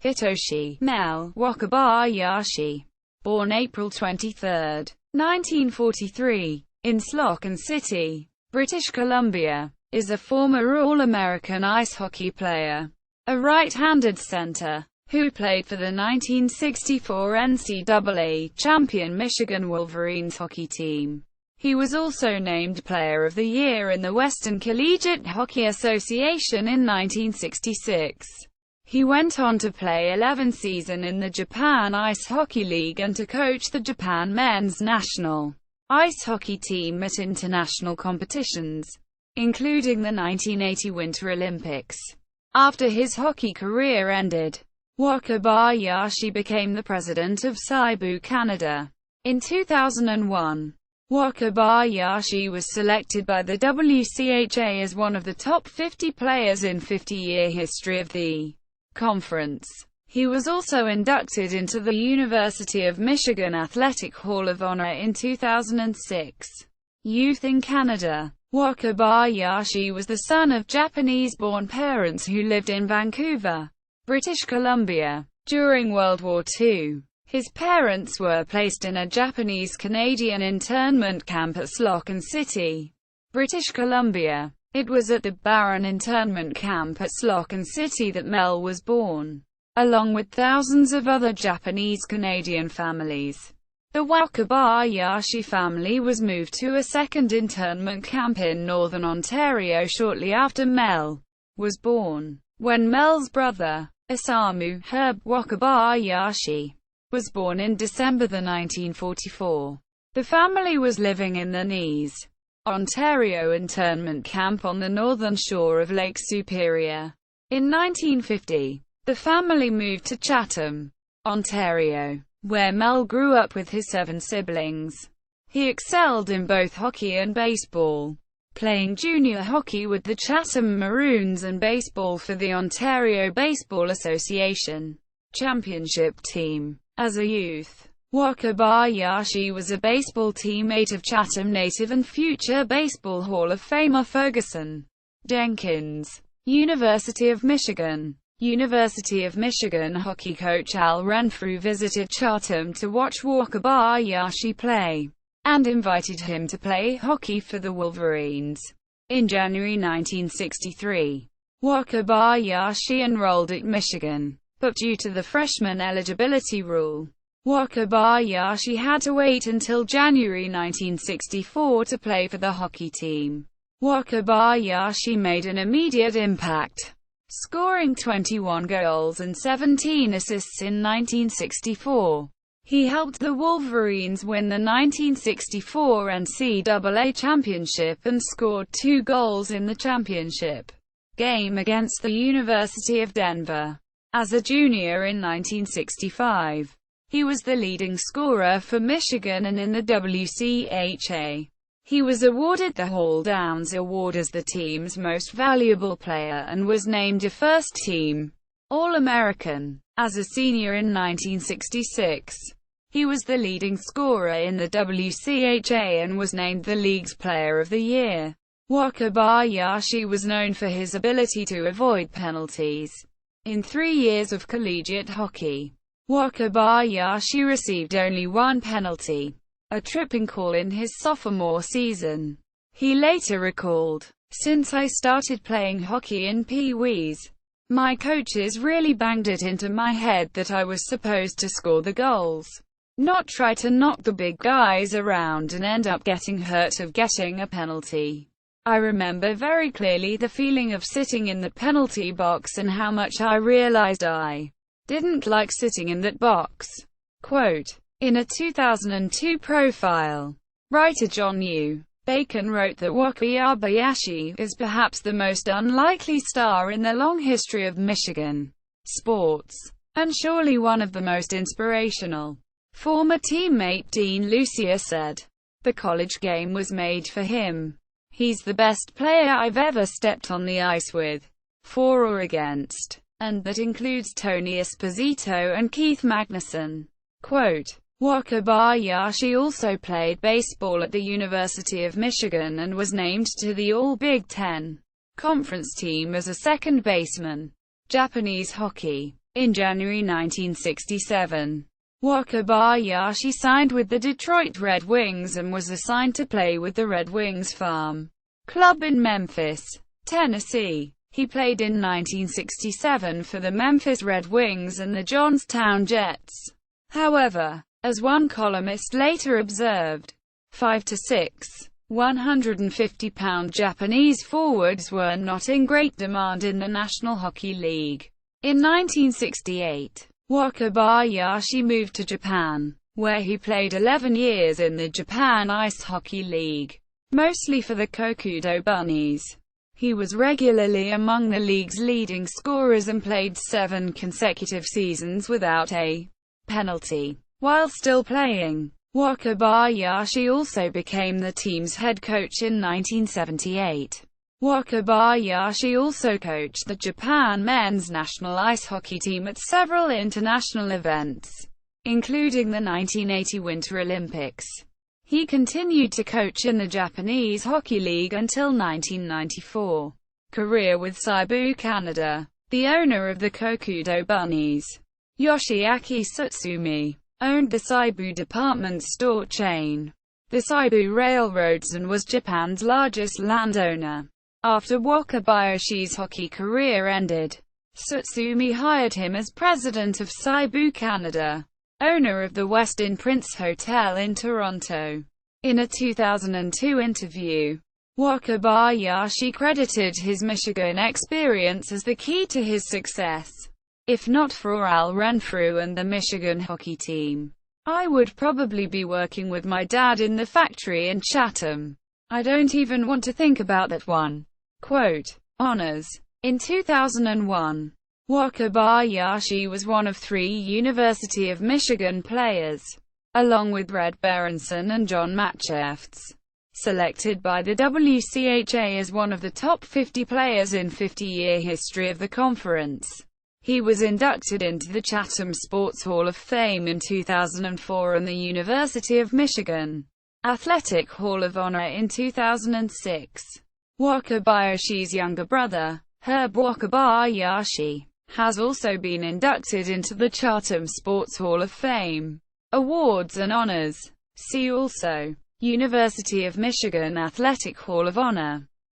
Hitoshi, Mel Wakabayashi, born April 23, 1943, in Slocan City, British Columbia, is a former All-American ice hockey player, a right-handed center, who played for the 1964 NCAA champion Michigan Wolverines hockey team. He was also named Player of the Year in the Western Collegiate Hockey Association in 1966. He went on to play 11 seasons in the Japan Ice Hockey League and to coach the Japan men's national ice hockey team at international competitions, including the 1980 Winter Olympics. After his hockey career ended, Wakabayashi became the President of Seibu Canada. In 2001, Wakabayashi was selected by the WCHA as one of the top 50 players in 50-year history of the conference. He was also inducted into the University of Michigan Athletic Hall of Honor in 2006. Youth in Canada. Wakabayashi was the son of Japanese-born parents who lived in Vancouver, British Columbia, during World War II. His parents were placed in a Japanese-Canadian internment camp at Slocan City, British Columbia. It was at the Barron internment camp at Slocan City that Mel was born, along with thousands of other Japanese-Canadian families. The Wakabayashi family was moved to a second internment camp in Northern Ontario shortly after Mel was born. When Mel's brother, Isamu Herb Wakabayashi, was born in December 1944, the family was living in the Nice, Ontario internment camp on the northern shore of Lake Superior. In 1950, the family moved to Chatham, Ontario, where Mel grew up with his 7 siblings. He excelled in both hockey and baseball, playing junior hockey with the Chatham Maroons and baseball for the Ontario Baseball Association championship team. As a youth, Wakabayashi was a baseball teammate of Chatham native and future Baseball Hall of Famer Ferguson Jenkins. University of Michigan. University of Michigan hockey coach Al Renfrew visited Chatham to watch Wakabayashi play, and invited him to play hockey for the Wolverines. In January 1963, Wakabayashi enrolled at Michigan, but due to the freshman eligibility rule, Wakabayashi had to wait until January 1964 to play for the hockey team. Wakabayashi made an immediate impact, scoring 21 goals and 17 assists in 1964. He helped the Wolverines win the 1964 NCAA championship and scored 2 goals in the championship game against the University of Denver. As a junior in 1965, he was the leading scorer for Michigan, and in the WCHA, he was awarded the Hall Downs Award as the team's most valuable player and was named a first-team All-American. As a senior in 1966, he was the leading scorer in the WCHA and was named the league's Player of the Year. Wakabayashi was known for his ability to avoid penalties. In 3 years of collegiate hockey, Wakabayashi received only 1 penalty, a tripping call in his sophomore season. He later recalled, "Since I started playing hockey in Pee-wees, my coaches really banged it into my head that I was supposed to score the goals, not try to knock the big guys around and end up getting hurt of getting a penalty. I remember very clearly the feeling of sitting in the penalty box and how much I realized I didn't like sitting in that box." Quote, in a 2002 profile, writer John U. Bacon wrote that Wakabayashi is perhaps the most unlikely star in the long history of Michigan sports, and surely one of the most inspirational. Former teammate Dean Lucia said, "The college game was made for him. He's the best player I've ever stepped on the ice with, for or against, and that includes Tony Esposito and Keith Magnuson." Quote, Wakabayashi also played baseball at the University of Michigan and was named to the All-Big Ten Conference team as a second baseman. Japanese hockey. In January 1967, Wakabayashi signed with the Detroit Red Wings and was assigned to play with the Red Wings Farm Club in Memphis, Tennessee. He played in 1967 for the Memphis Red Wings and the Johnstown Jets. However, as one columnist later observed, 5 to 6 150-pound Japanese forwards were not in great demand in the National Hockey League. In 1968, Wakabayashi moved to Japan, where he played 11 years in the Japan Ice Hockey League, mostly for the Kokudo Bunnies. He was regularly among the league's leading scorers and played 7 consecutive seasons without a penalty. While still playing, Wakabayashi also became the team's head coach in 1978. Wakabayashi also coached the Japan men's national ice hockey team at several international events, including the 1980 Winter Olympics. He continued to coach in the Japanese Hockey League until 1994. Career with Seibu Canada. The owner of the Kokudo Bunnies, Yoshiaki Tsutsumi, owned the Seibu department store chain, the Seibu Railroads, and was Japan's largest landowner. After Wakabayashi's hockey career ended, Tsutsumi hired him as president of Seibu Canada, owner of the Westin Prince Hotel in Toronto. In a 2002 interview, Wakabayashi credited his Michigan experience as the key to his success. If not for Al Renfrew and the Michigan hockey team, I would probably be working with my dad in the factory in Chatham. I don't even want to think about that one. Quote, honors. In 2001, Wakabayashi was one of 3 University of Michigan players, along with Red Berenson and John Matchefts, selected by the WCHA as one of the top 50 players in 50-year history of the conference. He was inducted into the Chatham Sports Hall of Fame in 2004 and the University of Michigan Athletic Hall of Honor in 2006. Wakabayashi's younger brother, Herb Wakabayashi, has also been inducted into the Chatham Sports Hall of Fame. Awards and honors. See also: University of Michigan Athletic Hall of Honor.